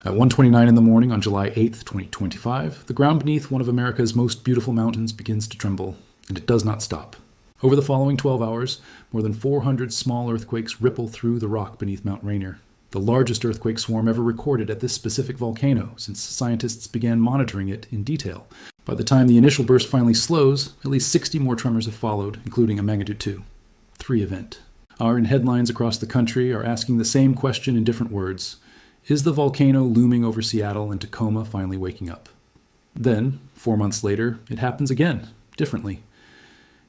At 1:29 in the morning on July 8th, 2025, the ground beneath one of America's most beautiful mountains begins to tremble, and it does not stop. Over the following 12 hours, more than 400 small earthquakes ripple through the rock beneath Mount Rainier, the largest earthquake swarm ever recorded at this specific volcano since scientists began monitoring it in detail. By the time the initial burst finally slows, at least 60 more tremors have followed, including a magnitude 2.3 event. Our headlines across the country are asking the same question in different words. Is the volcano looming over Seattle and Tacoma finally waking up? Then, 4 months later, it happens again, differently.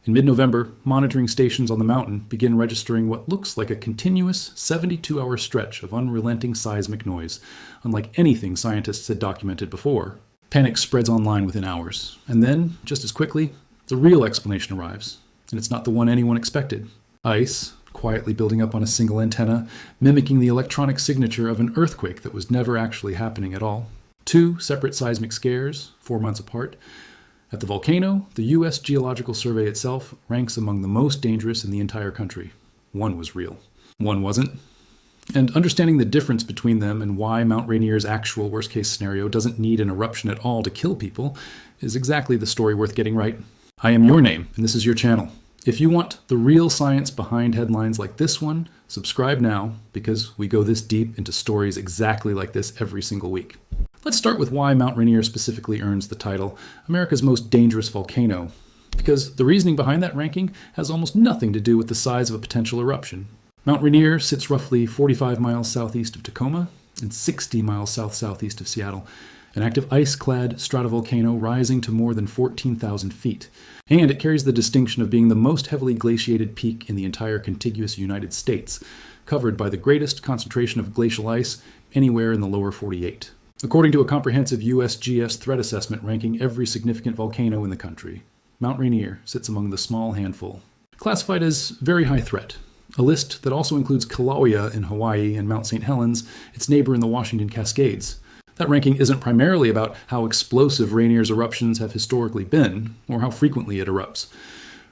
In mid-November, monitoring stations on the mountain begin registering what looks like a continuous 72-hour stretch of unrelenting seismic noise, unlike anything scientists had documented before. Panic spreads online within hours, and then, just as quickly, the real explanation arrives, and it's not the one anyone expected. Ice, quietly building up on a single antenna, mimicking the electronic signature of an earthquake that was never actually happening at all. 2 separate seismic scares, 4 months apart. At the volcano, the U.S. Geological Survey itself ranks among the most dangerous in the entire country. One was real. One wasn't. And understanding the difference between them and why Mount Rainier's actual worst-case scenario doesn't need an eruption at all to kill people is exactly the story worth getting right. I am Your Name, and this is your channel. If you want the real science behind headlines like this one, subscribe now, because we go this deep into stories exactly like this every single week. Let's start with why Mount Rainier specifically earns the title America's most dangerous volcano, because the reasoning behind that ranking has almost nothing to do with the size of a potential eruption. Mount Rainier sits roughly 45 miles southeast of Tacoma and 60 miles south-southeast of Seattle, an active ice-clad stratovolcano rising to more than 14,000 feet. And it carries the distinction of being the most heavily glaciated peak in the entire contiguous United States, covered by the greatest concentration of glacial ice anywhere in the lower 48. According to a comprehensive USGS threat assessment ranking every significant volcano in the country, Mount Rainier sits among the small handful. Classified as very high threat, a list that also includes Kilauea in Hawaii and Mount St. Helens, its neighbor in the Washington Cascades. That ranking isn't primarily about how explosive Rainier's eruptions have historically been, or how frequently it erupts.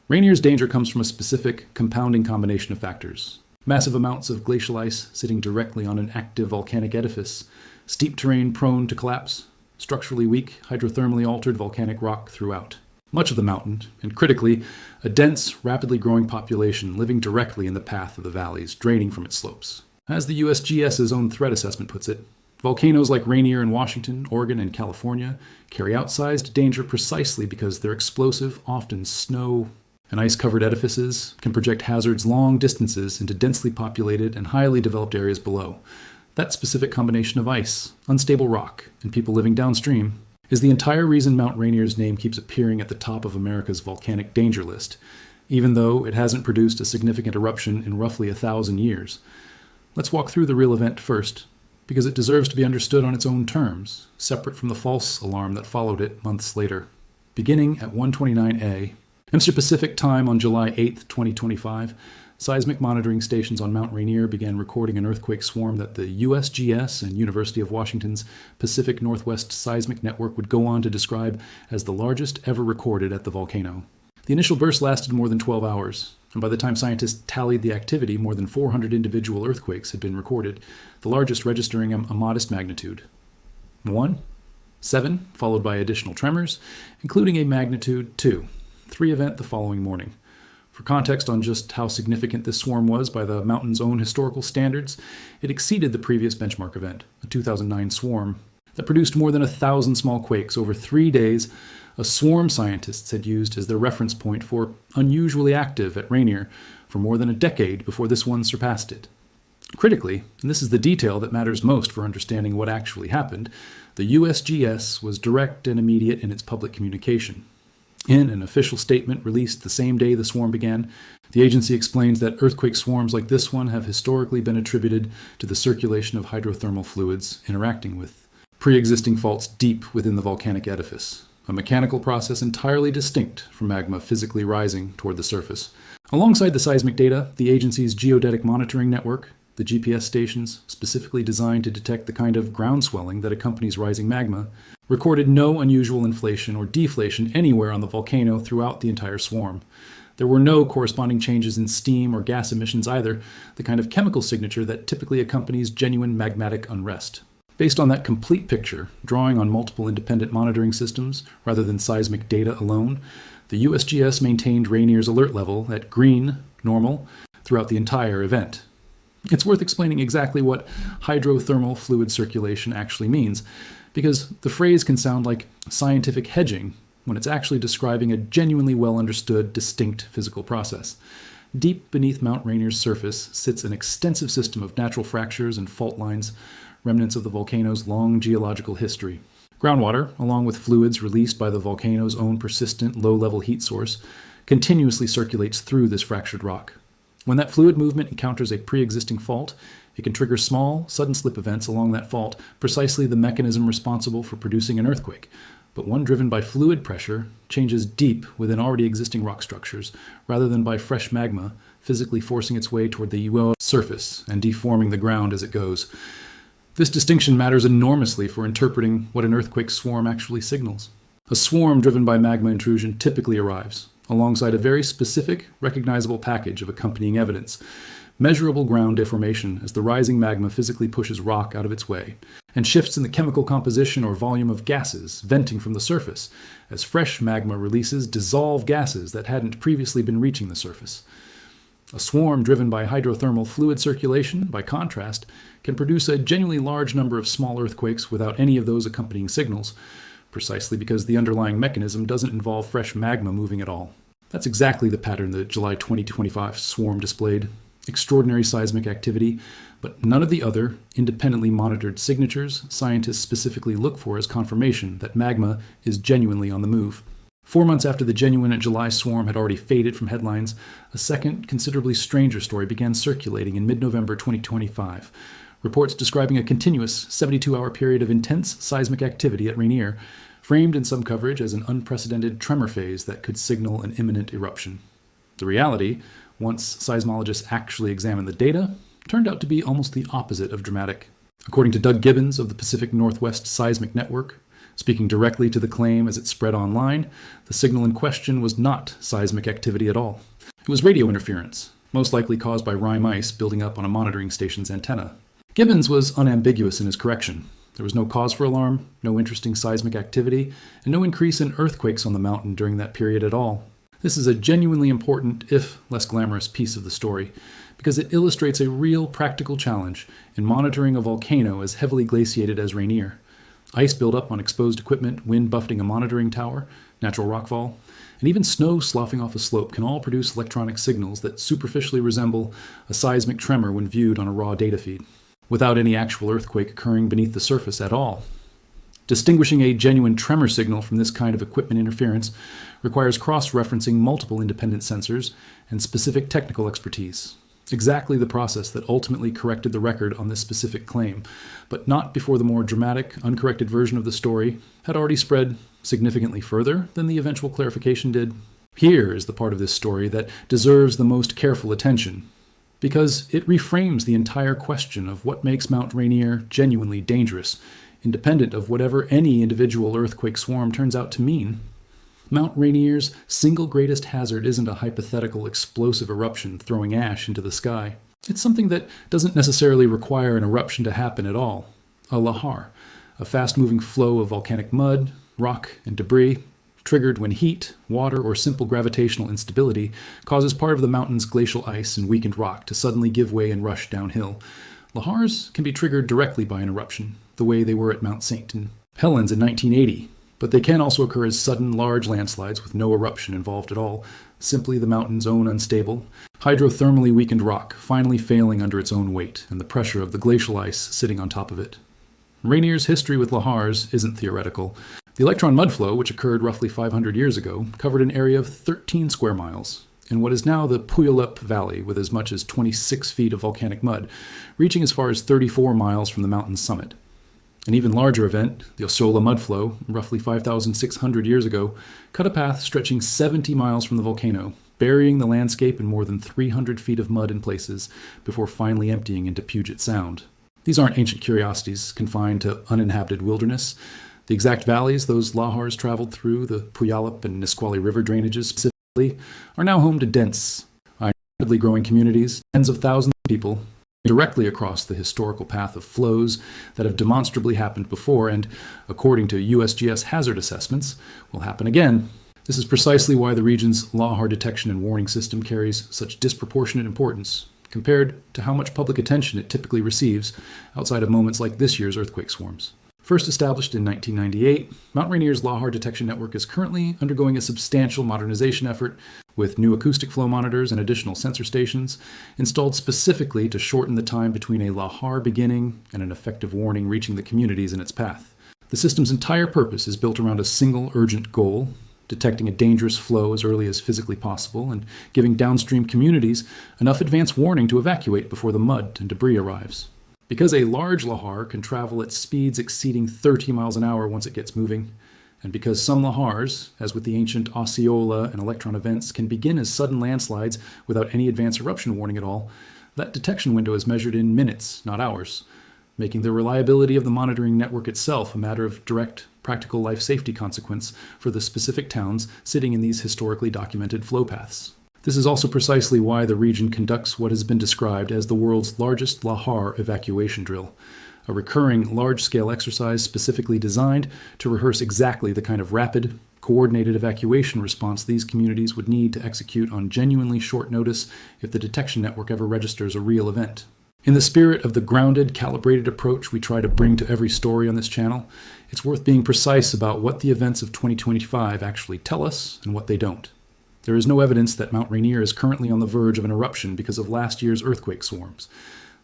Rainier's danger comes from a specific, compounding combination of factors. Massive amounts of glacial ice sitting directly on an active volcanic edifice, steep terrain prone to collapse, structurally weak, hydrothermally altered volcanic rock throughout. Much of the mountain, and critically, a dense, rapidly growing population living directly in the path of the valleys, draining from its slopes. As the USGS's own threat assessment puts it, volcanoes like Rainier in Washington, Oregon, and California carry outsized danger precisely because their explosive, often snow and ice-covered edifices can project hazards long distances into densely populated and highly developed areas below. That specific combination of ice, unstable rock, and people living downstream is the entire reason Mount Rainier's name keeps appearing at the top of America's volcanic danger list, even though it hasn't produced a significant eruption in roughly 1,000 years. Let's walk through the real event first, because it deserves to be understood on its own terms, separate from the false alarm that followed it months later. Beginning at 1:29 a. Hemisphere Pacific time on July 8, 2025, seismic monitoring stations on Mount Rainier began recording an earthquake swarm that the USGS and University of Washington's Pacific Northwest Seismic Network would go on to describe as the largest ever recorded at the volcano. The initial burst lasted more than 12 hours, and by the time scientists tallied the activity, more than 400 individual earthquakes had been recorded, the largest registering a modest magnitude. 1, 7, followed by additional tremors, including a magnitude 2.3 event the following morning. For context on just how significant this swarm was by the mountain's own historical standards, it exceeded the previous benchmark event, a 2009 swarm, that produced more than 1,000 small quakes over 3 days, a swarm scientists had used as their reference point for unusually active at Rainier for more than a decade before this one surpassed it. Critically, and this is the detail that matters most for understanding what actually happened, the USGS was direct and immediate in its public communication. In an official statement released the same day the swarm began, the agency explains that earthquake swarms like this one have historically been attributed to the circulation of hydrothermal fluids interacting with pre-existing faults deep within the volcanic edifice, a mechanical process entirely distinct from magma physically rising toward the surface. Alongside the seismic data, the agency's geodetic monitoring network, the GPS stations specifically designed to detect the kind of ground swelling that accompanies rising magma, recorded no unusual inflation or deflation anywhere on the volcano throughout the entire swarm. There were no corresponding changes in steam or gas emissions either, the kind of chemical signature that typically accompanies genuine magmatic unrest. Based on that complete picture, drawing on multiple independent monitoring systems rather than seismic data alone, the USGS maintained Rainier's alert level at green, normal, throughout the entire event. It's worth explaining exactly what hydrothermal fluid circulation actually means, because the phrase can sound like scientific hedging when it's actually describing a genuinely well-understood, distinct physical process. Deep beneath Mount Rainier's surface sits an extensive system of natural fractures and fault lines, remnants of the volcano's long geological history. Groundwater, along with fluids released by the volcano's own persistent low-level heat source, continuously circulates through this fractured rock. When that fluid movement encounters a pre-existing fault, it can trigger small, sudden slip events along that fault, precisely the mechanism responsible for producing an earthquake. But one driven by fluid pressure changes deep within already existing rock structures, rather than by fresh magma physically forcing its way toward the UO surface and deforming the ground as it goes. This distinction matters enormously for interpreting what an earthquake swarm actually signals. A swarm driven by magma intrusion typically arrives, alongside a very specific, recognizable package of accompanying evidence. Measurable ground deformation as the rising magma physically pushes rock out of its way, and shifts in the chemical composition or volume of gases venting from the surface, as fresh magma releases dissolve gases that hadn't previously been reaching the surface. A swarm driven by hydrothermal fluid circulation, by contrast, can produce a genuinely large number of small earthquakes without any of those accompanying signals, precisely because the underlying mechanism doesn't involve fresh magma moving at all. That's exactly the pattern the July 2025 swarm displayed. Extraordinary seismic activity, but none of the other independently monitored signatures scientists specifically look for as confirmation that magma is genuinely on the move. 4 months after the genuine July swarm had already faded from headlines, a second, considerably stranger story began circulating in mid-November 2025. Reports describing a continuous 72-hour period of intense seismic activity at Rainier, framed in some coverage as an unprecedented tremor phase that could signal an imminent eruption. The reality, once seismologists actually examined the data, turned out to be almost the opposite of dramatic. According to Doug Gibbons of the Pacific Northwest Seismic Network, speaking directly to the claim as it spread online, the signal in question was not seismic activity at all. It was radio interference, most likely caused by rime ice building up on a monitoring station's antenna. Gibbons was unambiguous in his correction. There was no cause for alarm, no interesting seismic activity, and no increase in earthquakes on the mountain during that period at all. This is a genuinely important, if less glamorous, piece of the story, because it illustrates a real practical challenge in monitoring a volcano as heavily glaciated as Rainier. Ice buildup on exposed equipment, wind buffeting a monitoring tower, natural rockfall, and even snow sloughing off a slope can all produce electronic signals that superficially resemble a seismic tremor when viewed on a raw data feed, without any actual earthquake occurring beneath the surface at all. Distinguishing a genuine tremor signal from this kind of equipment interference requires cross-referencing multiple independent sensors and specific technical expertise. Exactly the process that ultimately corrected the record on this specific claim, but not before the more dramatic, uncorrected version of the story had already spread significantly further than the eventual clarification did. Here is the part of this story that deserves the most careful attention, because it reframes the entire question of what makes Mount Rainier genuinely dangerous, independent of whatever any individual earthquake swarm turns out to mean. Mount Rainier's single greatest hazard isn't a hypothetical explosive eruption throwing ash into the sky. It's something that doesn't necessarily require an eruption to happen at all. A lahar, a fast-moving flow of volcanic mud, rock, and debris, triggered when heat, water, or simple gravitational instability causes part of the mountain's glacial ice and weakened rock to suddenly give way and rush downhill. Lahars can be triggered directly by an eruption, the way they were at Mount St. Helens in 1980, but they can also occur as sudden, large landslides with no eruption involved at all, simply the mountain's own unstable, hydrothermally weakened rock finally failing under its own weight and the pressure of the glacial ice sitting on top of it. Rainier's history with lahars isn't theoretical. The electron mudflow, which occurred roughly 500 years ago, covered an area of 13 square miles in what is now the Puyallup Valley with as much as 26 feet of volcanic mud, reaching as far as 34 miles from the mountain's summit. An even larger event, the Osceola mudflow, roughly 5,600 years ago, cut a path stretching 70 miles from the volcano, burying the landscape in more than 300 feet of mud in places before finally emptying into Puget Sound. These aren't ancient curiosities confined to uninhabited wilderness. The exact valleys those lahars traveled through, the Puyallup and Nisqually River drainages specifically, are now home to dense, rapidly growing communities, tens of thousands of people, directly across the historical path of flows that have demonstrably happened before and, according to USGS hazard assessments, will happen again. This is precisely why the region's lahar detection and warning system carries such disproportionate importance compared to how much public attention it typically receives outside of moments like this year's earthquake swarms. First established in 1998, Mount Rainier's lahar detection network is currently undergoing a substantial modernization effort with new acoustic flow monitors and additional sensor stations installed specifically to shorten the time between a lahar beginning and an effective warning reaching the communities in its path. The system's entire purpose is built around a single urgent goal: detecting a dangerous flow as early as physically possible and giving downstream communities enough advance warning to evacuate before the mud and debris arrives. Because a large lahar can travel at speeds exceeding 30 miles an hour once it gets moving, and because some lahars, as with the ancient Osceola and electron events, can begin as sudden landslides without any advance eruption warning at all, that detection window is measured in minutes, not hours, making the reliability of the monitoring network itself a matter of direct, practical life safety consequence for the specific towns sitting in these historically documented flow paths. This is also precisely why the region conducts what has been described as the world's largest lahar evacuation drill, a recurring large-scale exercise specifically designed to rehearse exactly the kind of rapid, coordinated evacuation response these communities would need to execute on genuinely short notice if the detection network ever registers a real event. In the spirit of the grounded, calibrated approach we try to bring to every story on this channel, it's worth being precise about what the events of 2025 actually tell us and what they don't. There is no evidence that Mount Rainier is currently on the verge of an eruption because of last year's earthquake swarms.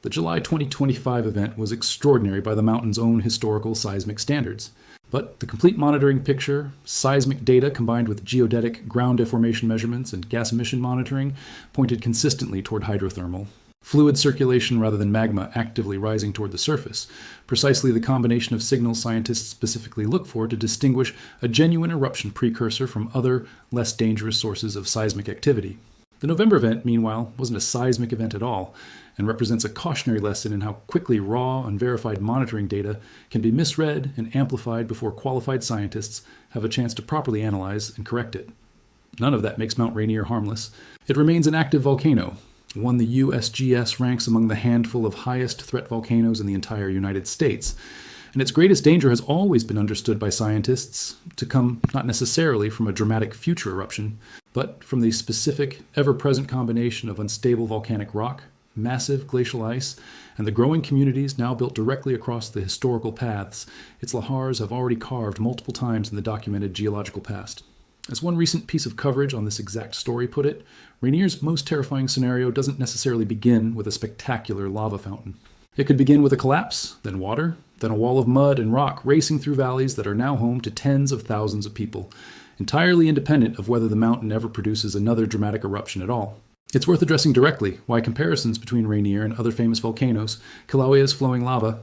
The July 2025 event was extraordinary by the mountain's own historical seismic standards. But the complete monitoring picture, seismic data combined with geodetic ground deformation measurements and gas emission monitoring pointed consistently toward hydrothermal. Fluid circulation rather than magma actively rising toward the surface, precisely the combination of signals scientists specifically look for to distinguish a genuine eruption precursor from other, less dangerous sources of seismic activity. The November event, meanwhile, wasn't a seismic event at all, and represents a cautionary lesson in how quickly raw, unverified monitoring data can be misread and amplified before qualified scientists have a chance to properly analyze and correct it. None of that makes Mount Rainier harmless. It remains an active volcano, one the USGS ranks among the handful of highest threat volcanoes in the entire United States. And its greatest danger has always been understood by scientists to come not necessarily from a dramatic future eruption, but from the specific, ever-present combination of unstable volcanic rock, massive glacial ice, and the growing communities now built directly across the historical paths its lahars have already carved multiple times in the documented geological past. As one recent piece of coverage on this exact story put it, Rainier's most terrifying scenario doesn't necessarily begin with a spectacular lava fountain. It could begin with a collapse, then water, then a wall of mud and rock racing through valleys that are now home to tens of thousands of people, entirely independent of whether the mountain ever produces another dramatic eruption at all. It's worth addressing directly why comparisons between Rainier and other famous volcanoes, Kilauea's flowing lava,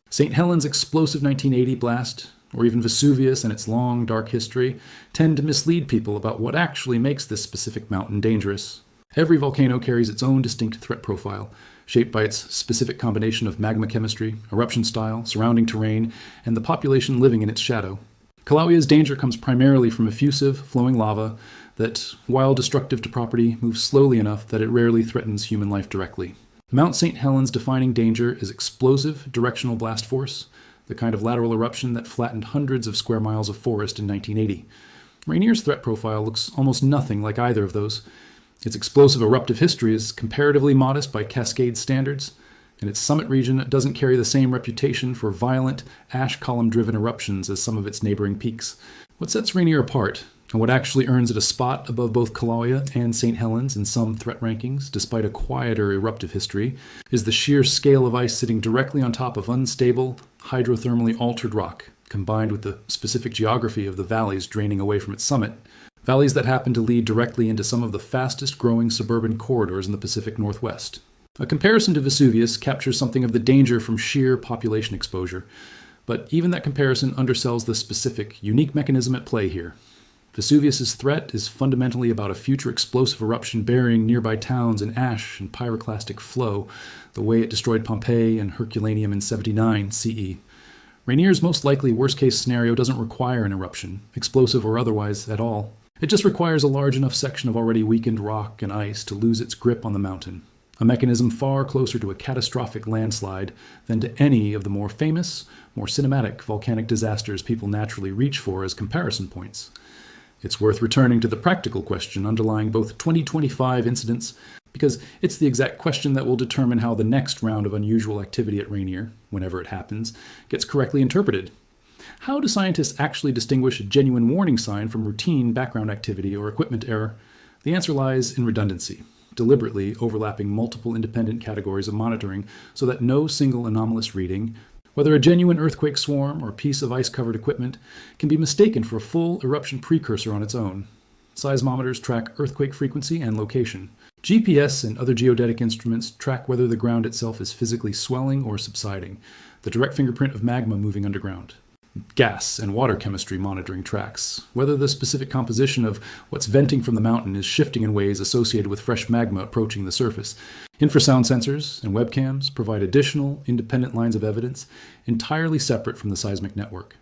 St. Helens' explosive 1980 blast, or even Vesuvius and its long, dark history, tend to mislead people about what actually makes this specific mountain dangerous. Every volcano carries its own distinct threat profile, shaped by its specific combination of magma chemistry, eruption style, surrounding terrain, and the population living in its shadow. Kilauea's danger comes primarily from effusive, flowing lava that, while destructive to property, moves slowly enough that it rarely threatens human life directly. Mount St. Helens' defining danger is explosive directional blast force, the kind of lateral eruption that flattened hundreds of square miles of forest in 1980. Rainier's threat profile looks almost nothing like either of those. Its explosive eruptive history is comparatively modest by Cascade standards, and its summit region doesn't carry the same reputation for violent, ash column-driven eruptions as some of its neighboring peaks. What sets Rainier apart, and what actually earns it a spot above both Kilauea and St. Helens in some threat rankings, despite a quieter eruptive history, is the sheer scale of ice sitting directly on top of unstable, hydrothermally altered rock, combined with the specific geography of the valleys draining away from its summit. Valleys that happen to lead directly into some of the fastest growing suburban corridors in the Pacific Northwest. A comparison to Vesuvius captures something of the danger from sheer population exposure, but even that comparison undersells the specific, unique mechanism at play here. Vesuvius's threat is fundamentally about a future explosive eruption burying nearby towns in ash and pyroclastic flow, the way it destroyed Pompeii and Herculaneum in 79 CE. Rainier's most likely worst-case scenario doesn't require an eruption, explosive or otherwise at all. It just requires a large enough section of already weakened rock and ice to lose its grip on the mountain. a mechanism far closer to a catastrophic landslide than to any of the more famous, more cinematic volcanic disasters people naturally reach for as comparison points. It's worth returning to the practical question underlying both 2025 incidents, because it's the exact question that will determine how the next round of unusual activity at Rainier, whenever it happens, gets correctly interpreted. How do scientists actually distinguish a genuine warning sign from routine background activity or equipment error? The answer lies in redundancy, deliberately overlapping multiple independent categories of monitoring so that no single anomalous reading, whether a genuine earthquake swarm or a piece of ice-covered equipment, can be mistaken for a full eruption precursor on its own. Seismometers track earthquake frequency and location. GPS and other geodetic instruments track whether the ground itself is physically swelling or subsiding, the direct fingerprint of magma moving underground. Gas and water chemistry monitoring tracks whether the specific composition of what's venting from the mountain is shifting in ways associated with fresh magma approaching the surface. Infrasound sensors and webcams provide additional, independent lines of evidence entirely separate from the seismic network.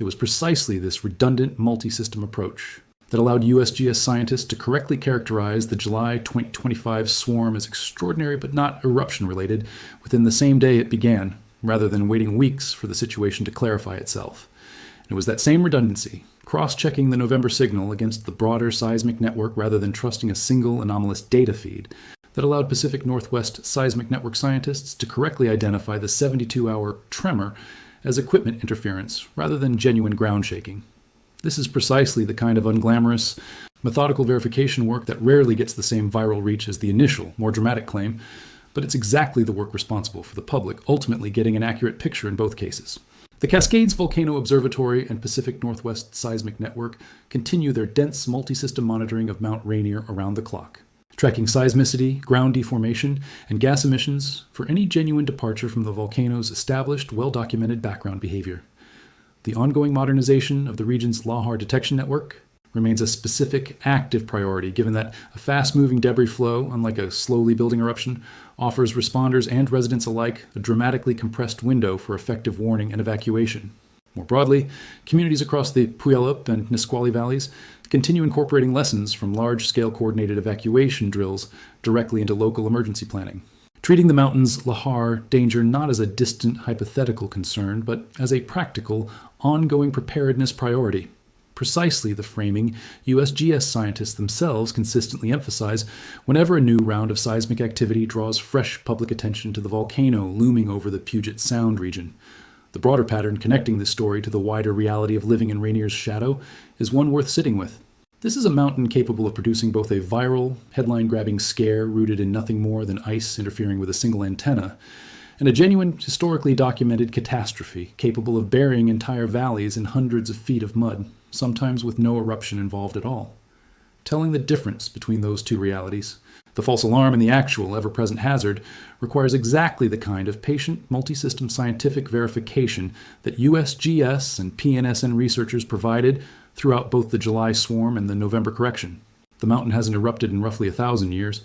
It was precisely this redundant multi-system approach that allowed USGS scientists to correctly characterize the July 2025 swarm as extraordinary but not eruption-related within the same day it began, rather than waiting weeks for the situation to clarify itself. And it was that same redundancy, cross-checking the November signal against the broader seismic network rather than trusting a single anomalous data feed, that allowed Pacific Northwest seismic network scientists to correctly identify the 72-hour tremor as equipment interference rather than genuine ground shaking. This is precisely the kind of unglamorous, methodical verification work that rarely gets the same viral reach as the initial, more dramatic claim, but it's exactly the work responsible for the public ultimately getting an accurate picture in both cases. The Cascades Volcano Observatory and Pacific Northwest Seismic Network continue their dense multi-system monitoring of Mount Rainier around the clock, tracking seismicity, ground deformation, and gas emissions for any genuine departure from the volcano's established, well-documented background behavior. The ongoing modernization of the region's lahar detection network remains a specific, active priority, given that a fast-moving debris flow, unlike a slowly building eruption, offers responders and residents alike a dramatically compressed window for effective warning and evacuation. More broadly, communities across the Puyallup and Nisqually valleys continue incorporating lessons from large-scale coordinated evacuation drills directly into local emergency planning, treating the mountain's lahar danger not as a distant hypothetical concern, but as a practical, ongoing preparedness priority. Precisely the framing USGS scientists themselves consistently emphasize whenever a new round of seismic activity draws fresh public attention to the volcano looming over the Puget Sound region. The broader pattern connecting this story to the wider reality of living in Rainier's shadow is one worth sitting with. This is a mountain capable of producing both a viral, headline-grabbing scare rooted in nothing more than ice interfering with a single antenna, and a genuine, historically documented catastrophe capable of burying entire valleys in hundreds of feet of mud, sometimes with no eruption involved at all. Telling the difference between those two realities, the false alarm and the actual, ever-present hazard, requires exactly the kind of patient, multi-system scientific verification that USGS and PNSN researchers provided throughout both the July swarm and the November correction. The mountain hasn't erupted in roughly 1,000 years,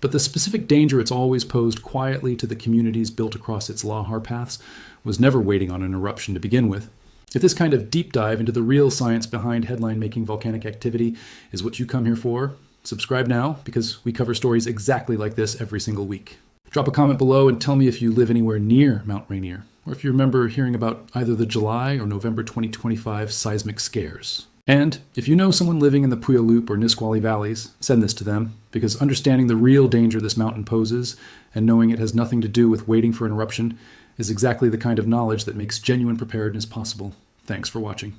but the specific danger it's always posed quietly to the communities built across its lahar paths was never waiting on an eruption to begin with. If this kind of deep dive into the real science behind headline-making volcanic activity is what you come here for, subscribe now, because we cover stories exactly like this every single week. Drop a comment below and tell me if you live anywhere near Mount Rainier, or if you remember hearing about either the July or November 2025 seismic scares. And if you know someone living in the Puyallup or Nisqually valleys, send this to them, because understanding the real danger this mountain poses and knowing it has nothing to do with waiting for an eruption is exactly the kind of knowledge that makes genuine preparedness possible. Thanks for watching.